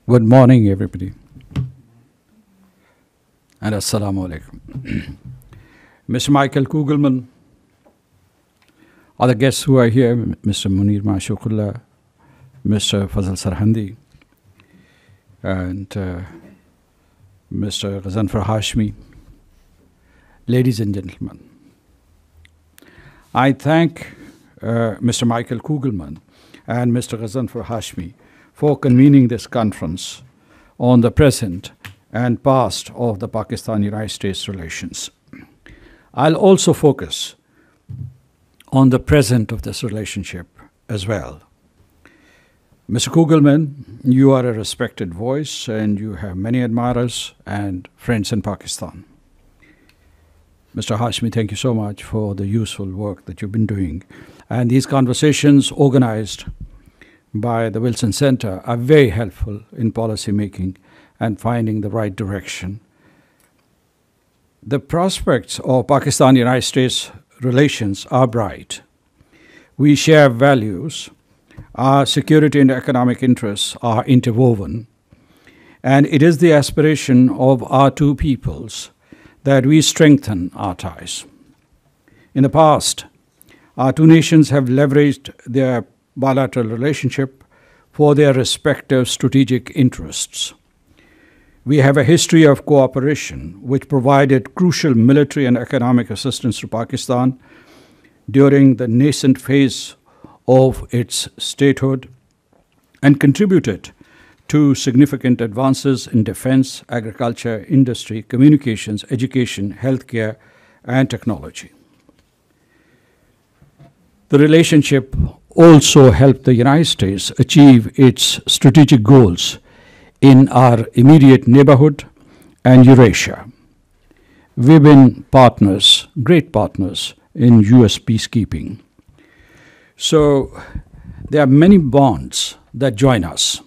Good morning, everybody. And Assalamu alaikum. Mr. Michael Kugelman, other guests who are here, Mr. Munir Mashuqullah, Mr. Fazal Sarhandi, and Mr. Ghazanfar Hashmi, ladies and gentlemen. I thank Mr. Michael Kugelman and Mr. Ghazanfar Hashmi for convening this conference on the present and past of the Pakistan-United States relations. I'll also focus on the present of this relationship as well. Mr. Kugelman, you are a respected voice and you have many admirers and friends in Pakistan. Mr. Hashmi, thank you so much for the useful work that you've been doing. And these conversations organized by the Wilson Center are very helpful in policy making and finding the right direction. The prospects of Pakistan-United States relations are bright. We share values, our security and economic interests are interwoven, and it is the aspiration of our two peoples that we strengthen our ties. In the past, our two nations have leveraged their bilateral relationship for their respective strategic interests. We have a history of cooperation which provided crucial military and economic assistance to Pakistan during the nascent phase of its statehood and contributed to significant advances in defense, agriculture, industry, communications, education, healthcare, and technology. The relationship also helped the United States achieve its strategic goals in our immediate neighborhood and Eurasia. We've been partners, great partners, in U.S. peacekeeping. So there are many bonds that join us.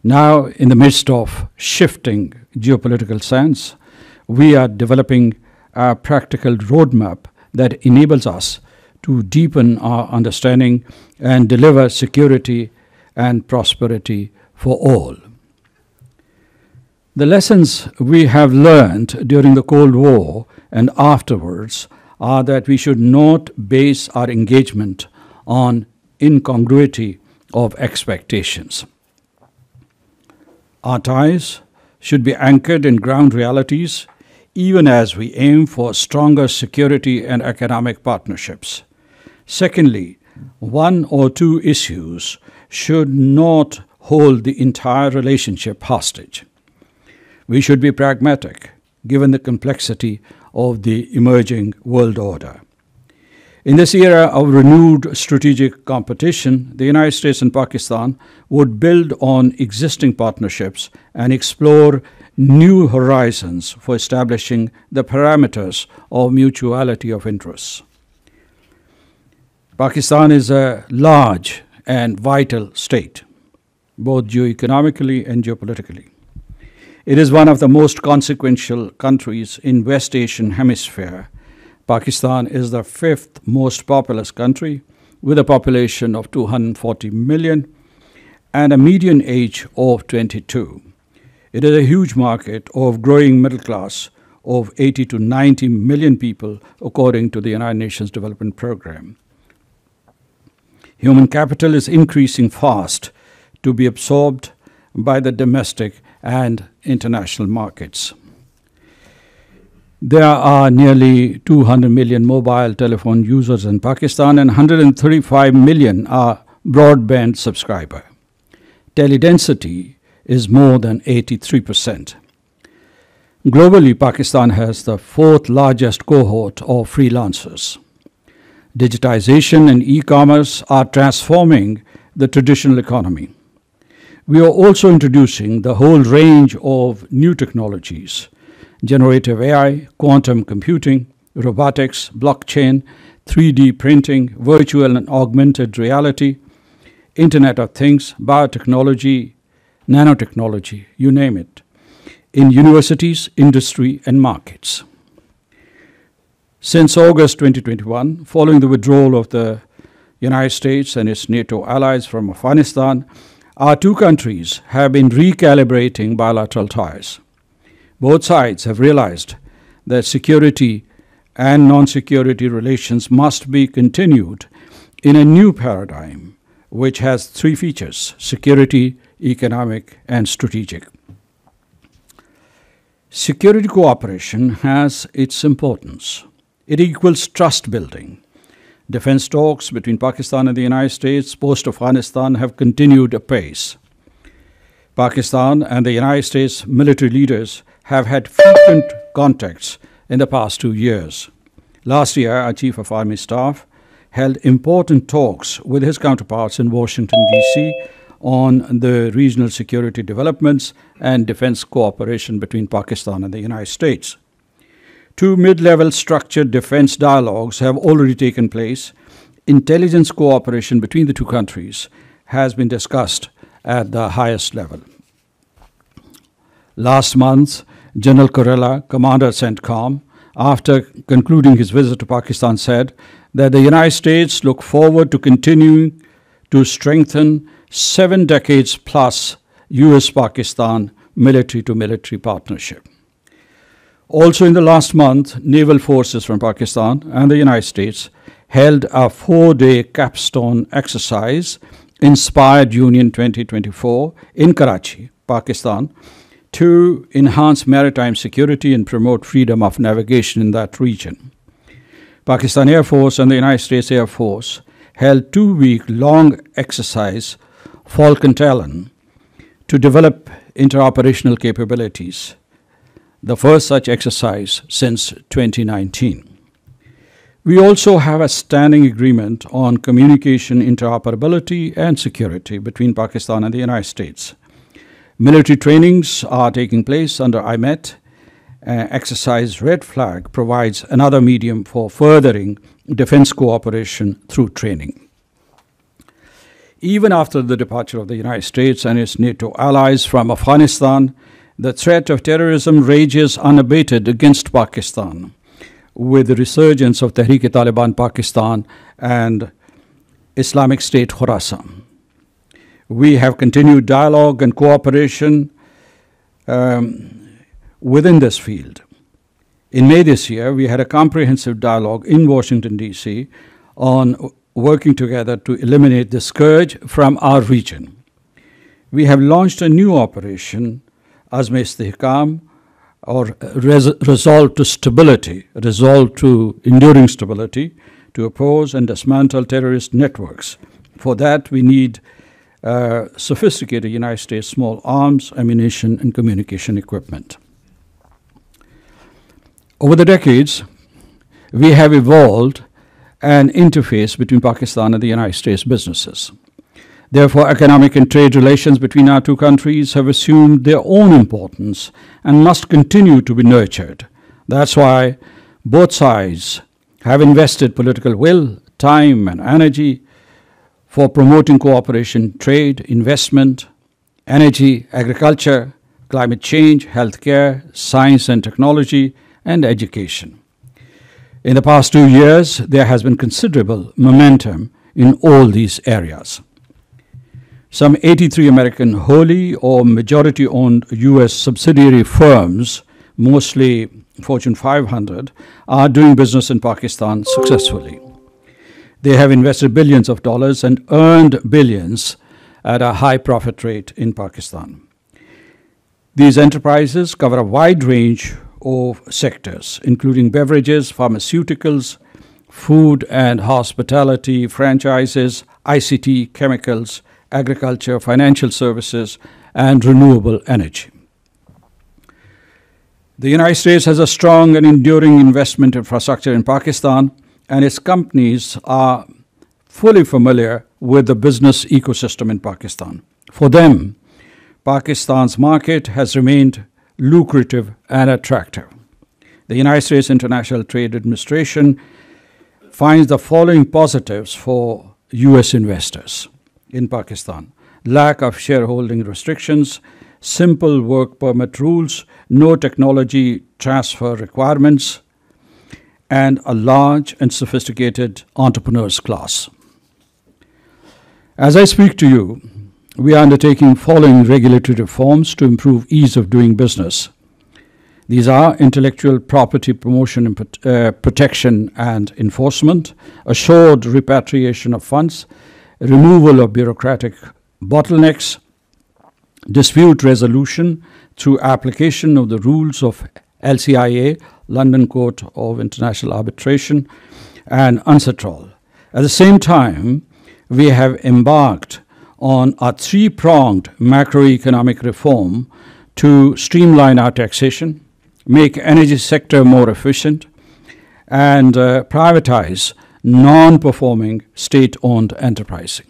Now, in the midst of shifting geopolitical sands, we are developing a practical roadmap that enables us to deepen our understanding and deliver security and prosperity for all. The lessons we have learned during the Cold War and afterwards are that we should not base our engagement on incongruity of expectations. Our ties should be anchored in ground realities, even as we aim for stronger security and economic partnerships. Secondly, one or two issues should not hold the entire relationship hostage. We should be pragmatic, given the complexity of the emerging world order. In this era of renewed strategic competition, the United States and Pakistan would build on existing partnerships and explore new horizons for establishing the parameters of mutuality of interests. Pakistan is a large and vital state, both geoeconomically and geopolitically. It is one of the most consequential countries in West Asian hemisphere. Pakistan is the fifth most populous country with a population of 240 million and a median age of 22. It is a huge market of growing middle class of 80 to 90 million people according to the United Nations Development Programme. Human capital is increasing fast to be absorbed by the domestic and international markets. There are nearly 200 million mobile telephone users in Pakistan and 135 million are broadband subscribers. Teledensity is more than 83%. Globally, Pakistan has the fourth largest cohort of freelancers. Digitization and e-commerce are transforming the traditional economy. We are also introducing the whole range of new technologies: generative AI, quantum computing, robotics, blockchain, 3D printing, virtual and augmented reality, Internet of Things, biotechnology, nanotechnology, you name it, in universities, industry, and markets. Since August 2021, following the withdrawal of the United States and its NATO allies from Afghanistan, our two countries have been recalibrating bilateral ties. Both sides have realized that security and non-security relations must be continued in a new paradigm, which has three features: security, economic, and strategic. Security cooperation has its importance. It equals trust building. Defense talks between Pakistan and the United States post-Afghanistan have continued apace. Pakistan and the United States military leaders have had frequent contacts in the past 2 years. Last year, our Chief of Army Staff held important talks with his counterparts in Washington, D.C. on the regional security developments and defense cooperation between Pakistan and the United States. 2 mid-level structured defense dialogues have already taken place. Intelligence cooperation between the two countries has been discussed at the highest level. Last month, General Kurella, commander CENTCOM, after concluding his visit to Pakistan, said that the United States look forward to continuing to strengthen 7 decades plus U.S.-Pakistan military-to-military partnership. Also in the last month, naval forces from Pakistan and the United States held a 4-day capstone exercise, Inspired Union 2024, in Karachi, Pakistan, to enhance maritime security and promote freedom of navigation in that region. Pakistan Air Force and the United States Air Force held 2-week-long exercise, Falcon Talon, to develop interoperational capabilities, the first such exercise since 2019. We also have a standing agreement on communication interoperability and security between Pakistan and the United States. Military trainings are taking place under IMET. Exercise Red Flag provides another medium for furthering defense cooperation through training. Even after the departure of the United States and its NATO allies from Afghanistan, the threat of terrorism rages unabated against Pakistan, with the resurgence of Tehreek-e-Taliban Pakistan and Islamic State Khorasan. We have continued dialogue and cooperation within this field. In May this year, we had a comprehensive dialogue in Washington, D.C. on working together to eliminate the scourge from our region. We have launched a new operation, Azm-e-Istihkam, or Resolve to Stability, Resolve to Enduring Stability, to oppose and dismantle terrorist networks. For that, we need sophisticated United States small arms, ammunition, and communication equipment. Over the decades, we have evolved an interface between Pakistan and the United States businesses. Therefore, economic and trade relations between our two countries have assumed their own importance and must continue to be nurtured. That's why both sides have invested political will, time, and energy for promoting cooperation, trade, investment, energy, agriculture, climate change, healthcare, science and technology, and education. In the past 2 years, there has been considerable momentum in all these areas. Some 83 American wholly or majority-owned U.S. subsidiary firms, mostly Fortune 500, are doing business in Pakistan successfully. They have invested billions of dollars and earned billions at a high profit rate in Pakistan. These enterprises cover a wide range of sectors, including beverages, pharmaceuticals, food and hospitality, franchises, ICT, chemicals, agriculture, financial services, and renewable energy. The United States has a strong and enduring investment infrastructure in Pakistan, and its companies are fully familiar with the business ecosystem in Pakistan. For them, Pakistan's market has remained lucrative and attractive. The United States International Trade Administration finds the following positives for U.S. investors in Pakistan: lack of shareholding restrictions, simple work permit rules, no technology transfer requirements, and a large and sophisticated entrepreneurs class. As I speak to you, we are undertaking following regulatory reforms to improve ease of doing business. These are intellectual property promotion and protection and enforcement, assured repatriation of funds, removal of bureaucratic bottlenecks, dispute resolution through application of the rules of LCIA, London Court of International Arbitration, and UNCITRAL. At the same time, we have embarked on a three-pronged macroeconomic reform to streamline our taxation, make energy sector more efficient, and privatize non-performing state-owned enterprises.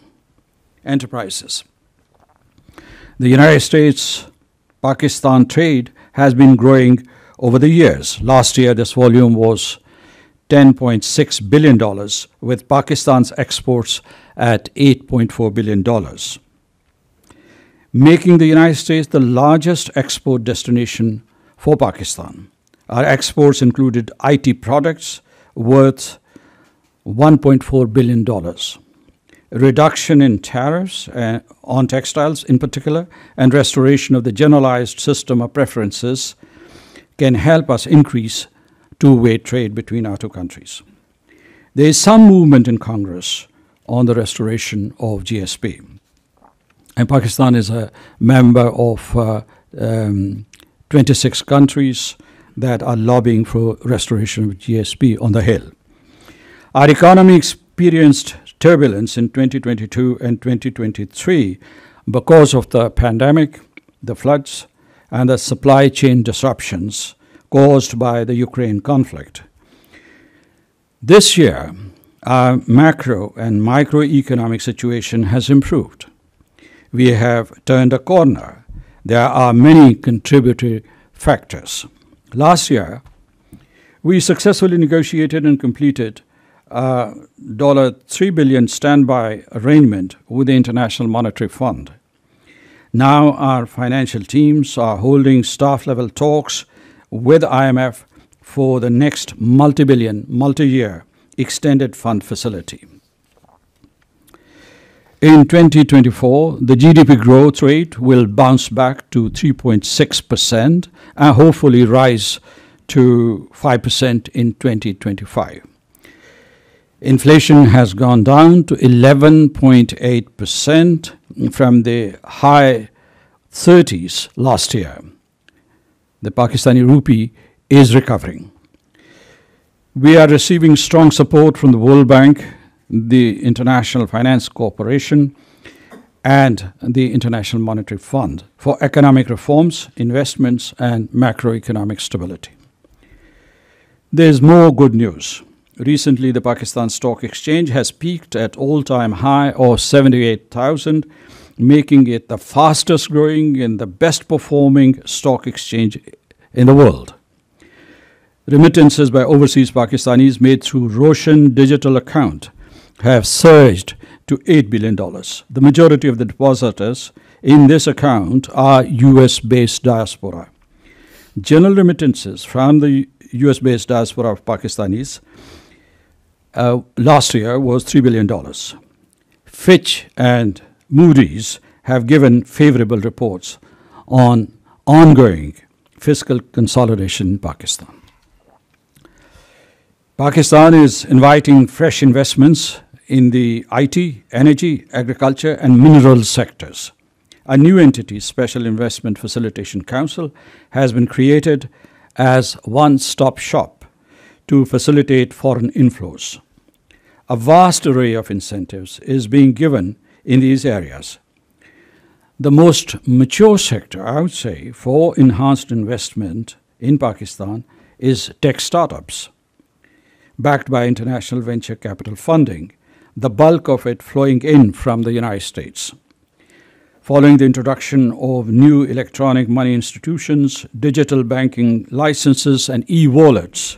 The United States-Pakistan trade has been growing over the years. Last year, this volume was $10.6 billion, with Pakistan's exports at $8.4 billion, making the United States the largest export destination for Pakistan. Our exports included IT products worth $1.4 billion. A reduction in tariffs on textiles in particular, and restoration of the generalized system of preferences can help us increase two-way trade between our two countries. There is some movement in Congress on the restoration of GSP. And Pakistan is a member of 26 countries that are lobbying for restoration of GSP on the Hill. Our economy experienced turbulence in 2022 and 2023 because of the pandemic, the floods, and the supply chain disruptions caused by the Ukraine conflict. This year, our macro and microeconomic situation has improved. We have turned a corner. There are many contributory factors. Last year, we successfully negotiated and completed a $3 billion standby arrangement with the International Monetary Fund. Now our financial teams are holding staff-level talks with IMF for the next multi-billion, multi-year extended fund facility. In 2024, the GDP growth rate will bounce back to 3.6% and hopefully rise to 5% in 2025. Inflation has gone down to 11.8% from the high 30s last year. The Pakistani rupee is recovering. We are receiving strong support from the World Bank, the International Finance Corporation, and the International Monetary Fund for economic reforms, investments, and macroeconomic stability. There is more good news. Recently, the Pakistan Stock Exchange has peaked at all-time high of 78,000, making it the fastest growing and the best performing stock exchange in the world. Remittances by overseas Pakistanis made through Roshan digital account have surged to $8 billion. The majority of the depositors in this account are US-based diaspora. General remittances from the US-based diaspora of Pakistanis last year was $3 billion. Fitch and Moody's have given favorable reports on ongoing fiscal consolidation in Pakistan. Pakistan is inviting fresh investments in the IT, energy, agriculture, and mineral sectors. A new entity, Special Investment Facilitation Council, has been created as one-stop shop to facilitate foreign inflows. A vast array of incentives is being given in these areas. The most mature sector, I would say, for enhanced investment in Pakistan is tech startups, backed by international venture capital funding, the bulk of it flowing in from the United States. Following the introduction of new electronic money institutions, digital banking licenses, and e-wallets,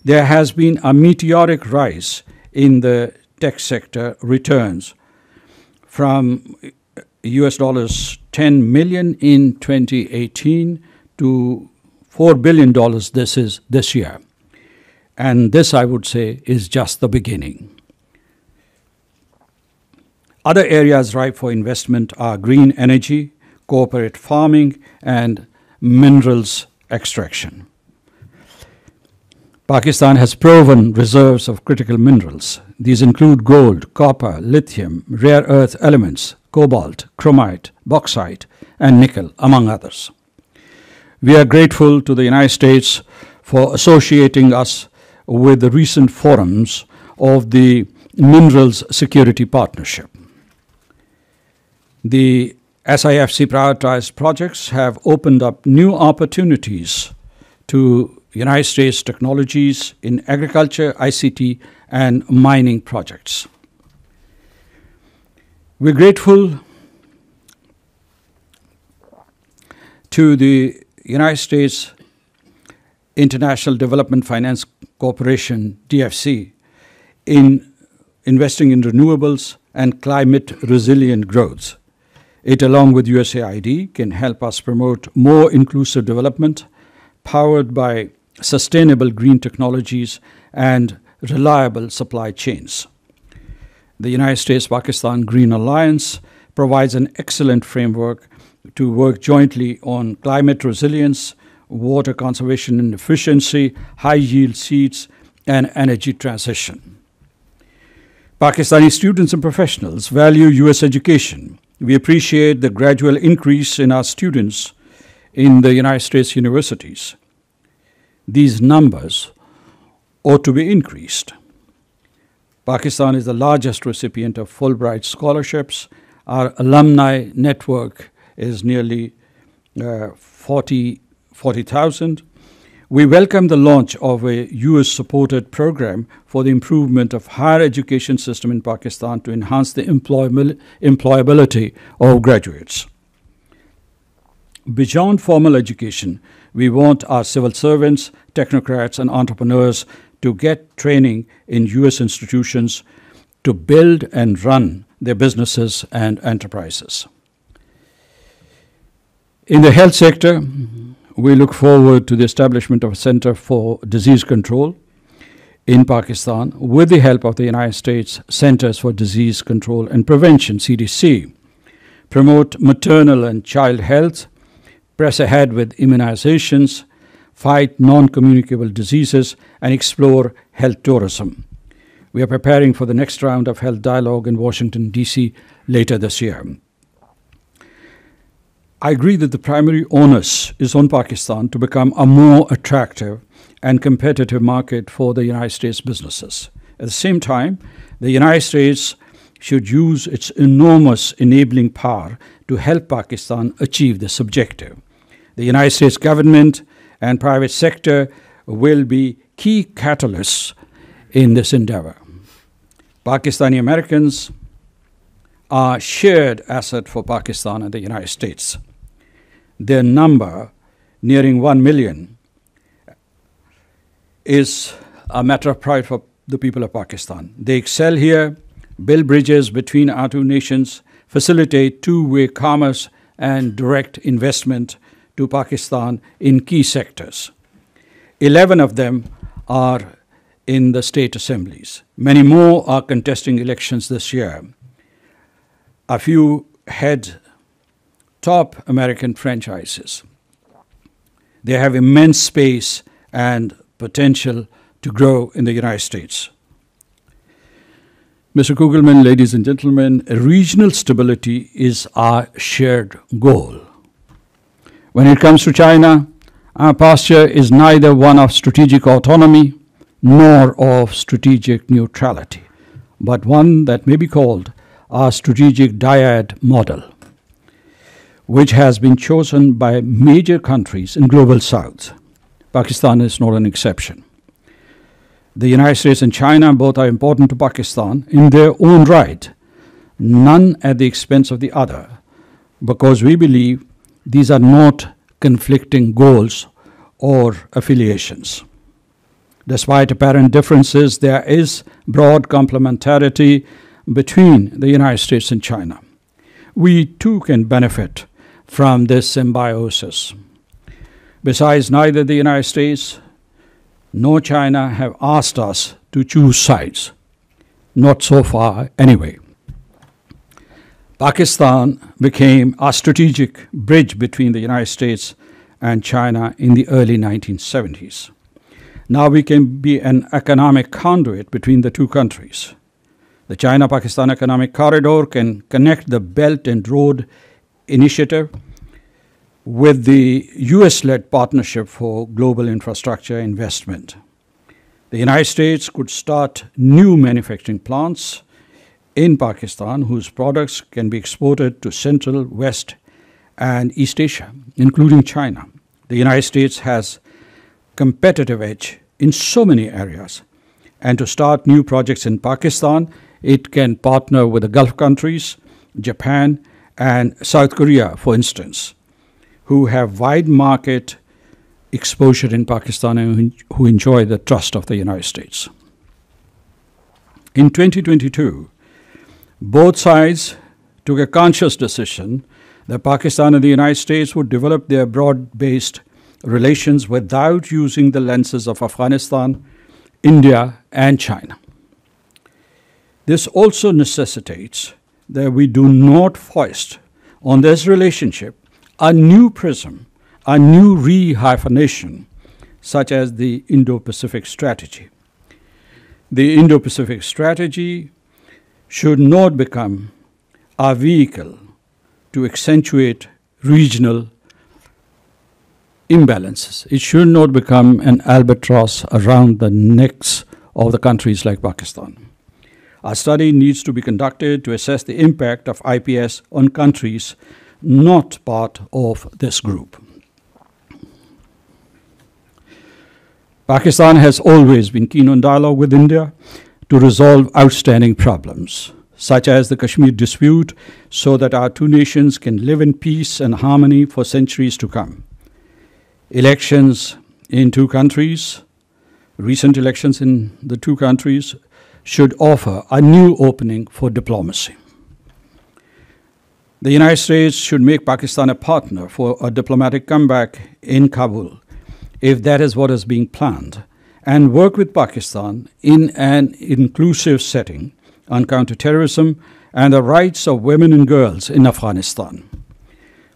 there has been a meteoric rise in the tech sector returns from $10 million in 2018 to $4 billion this year. And this, I would say, is just the beginning. Other areas ripe for investment are green energy, corporate farming, and minerals extraction. Pakistan has proven reserves of critical minerals. These include gold, copper, lithium, rare earth elements, cobalt, chromite, bauxite, and nickel, among others. We are grateful to the United States for associating us with the recent forums of the Minerals Security Partnership. The SIFC prioritized projects have opened up new opportunities to United States technologies in agriculture, ICT, and mining projects. We're grateful to the United States International Development Finance Corporation, DFC, in investing in renewables and climate-resilient growth. It, along with USAID, can help us promote more inclusive development powered by sustainable green technologies and reliable supply chains. The United States-Pakistan Green Alliance provides an excellent framework to work jointly on climate resilience, water conservation and efficiency, high-yield seeds, and energy transition. Pakistani students and professionals value U.S. education. We appreciate the gradual increase in our students in the United States universities. These numbers ought to be increased. Pakistan is the largest recipient of Fulbright scholarships. Our alumni network is nearly 40,000. We welcome the launch of a US-supported program for the improvement of higher education system in Pakistan to enhance the employability of graduates. Beyond formal education, we want our civil servants, technocrats, and entrepreneurs to get training in US institutions to build and run their businesses and enterprises. In the health sector, we look forward to the establishment of a Center for Disease Control in Pakistan with the help of the United States Centers for Disease Control and Prevention, CDC, promote maternal and child health, press ahead with immunizations, fight non-communicable diseases, and explore health tourism. We are preparing for the next round of health dialogue in Washington, D.C. later this year. I agree that the primary onus is on Pakistan to become a more attractive and competitive market for the United States businesses. At the same time, the United States should use its enormous enabling power to help Pakistan achieve this objective. The United States government and private sector will be key catalysts in this endeavor. Pakistani Americans are a shared asset for Pakistan and the United States. Their number, nearing 1 million, is a matter of pride for the people of Pakistan. They excel here, build bridges between our two nations, facilitate two-way commerce and direct investment to Pakistan in key sectors. 11 of them are in the state assemblies. Many more are contesting elections this year. A few head top American franchises. They have immense space and potential to grow in the United States. Mr. Kugelman, ladies and gentlemen, regional stability is our shared goal. When it comes to China, our posture is neither one of strategic autonomy nor of strategic neutrality, but one that may be called our strategic dyad model, which has been chosen by major countries in Global South. Pakistan is not an exception. The United States and China both are important to Pakistan in their own right, none at the expense of the other, because we believe these are not conflicting goals or affiliations. Despite apparent differences, there is broad complementarity between the United States and China. We too can benefit from this symbiosis. Besides, neither the United States nor China have asked us to choose sides. Not so far, anyway. Pakistan became a strategic bridge between the United States and China in the early 1970s. Now we can be an economic conduit between the two countries. The China-Pakistan Economic Corridor can connect the Belt and Road Initiative with the US-led Partnership for Global Infrastructure Investment. The United States could start new manufacturing plants in Pakistan whose products can be exported to Central, West, and East Asia, including China. The United States has competitive edge in so many areas. And to start new projects in Pakistan, it can partner with the Gulf countries, Japan, and South Korea, for instance, who have wide market exposure in Pakistan and who enjoy the trust of the United States. In 2022, both sides took a conscious decision that Pakistan and the United States would develop their broad-based relations without using the lenses of Afghanistan, India, and China. This also necessitates that we do not foist on this relationship a new prism, a new rehyphenation, such as the Indo-Pacific strategy. The Indo-Pacific strategy should not become a vehicle to accentuate regional imbalances. It should not become an albatross around the necks of the countries like Pakistan. A study needs to be conducted to assess the impact of IPS on countries not part of this group. Pakistan has always been keen on dialogue with India to resolve outstanding problems, such as the Kashmir dispute, so that our two nations can live in peace and harmony for centuries to come. Elections in two countries, recent elections in the two countries, should offer a new opening for diplomacy. The United States should make Pakistan a partner for a diplomatic comeback in Kabul, if that is what is being planned, and work with Pakistan in an inclusive setting on counterterrorism and the rights of women and girls in Afghanistan.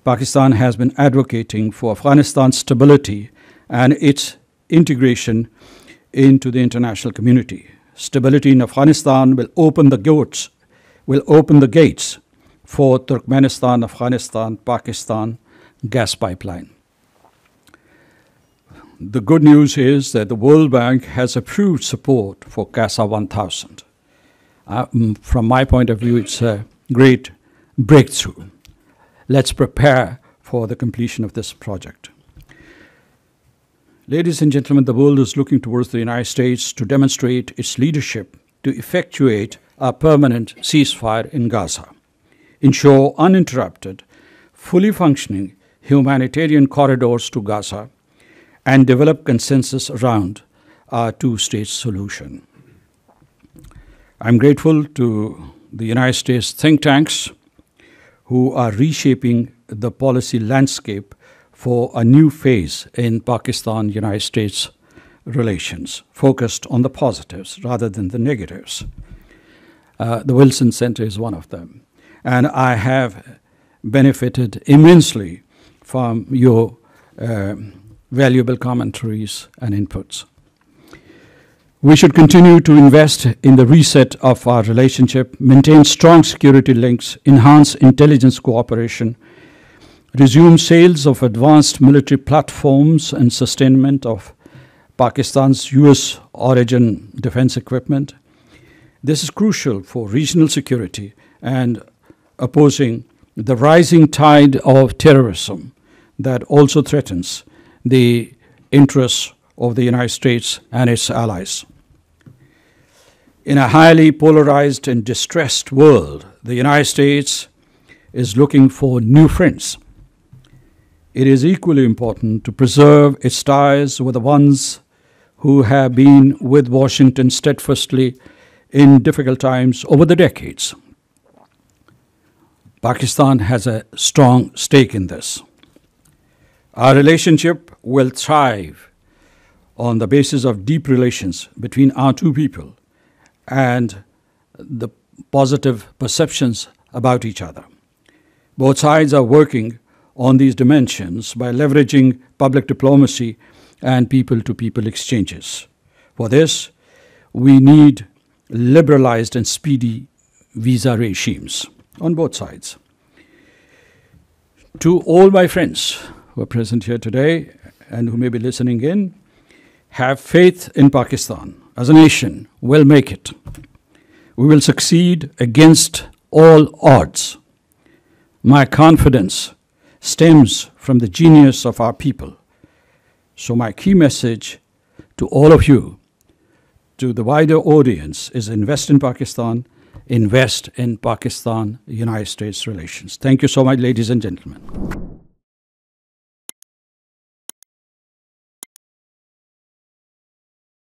Pakistan has been advocating for Afghanistan's stability and its integration into the international community. Stability in Afghanistan will open the gates for Turkmenistan, Afghanistan, Pakistan gas pipeline. The good news is that the World Bank has approved support for CASA 1000. From my point of view, it's a great breakthrough. Let's prepare for the completion of this project. Ladies and gentlemen, the world is looking towards the United States to demonstrate its leadership to effectuate a permanent ceasefire in Gaza, ensure uninterrupted, fully functioning humanitarian corridors to Gaza, and develop consensus around a two-state solution. I'm grateful to the United States think tanks who are reshaping the policy landscape for a new phase in Pakistan-United States relations, focused on the positives rather than the negatives. The Wilson Center is one of them. And I have benefited immensely from your valuable commentaries and inputs. We should continue to invest in the reset of our relationship, maintain strong security links, enhance intelligence cooperation, resume sales of advanced military platforms and sustainment of Pakistan's US origin defense equipment. This is crucial for regional security and opposing the rising tide of terrorism that also threatens the interests of the United States and its allies. In a highly polarized and distressed world, the United States is looking for new friends. It is equally important to preserve its ties with the ones who have been with Washington steadfastly in difficult times over the decades. Pakistan has a strong stake in this. Our relationship will thrive on the basis of deep relations between our two people and the positive perceptions about each other. Both sides are working on these dimensions by leveraging public diplomacy and people-to-people exchanges. For this, we need liberalized and speedy visa regimes on both sides. To all my friends who are present here today and who may be listening in, have faith in Pakistan. As a nation, we'll make it. We will succeed against all odds. My confidence stems from the genius of our people. So my key message to all of you, to the wider audience, is invest in Pakistan-United States relations. Thank you so much, ladies and gentlemen.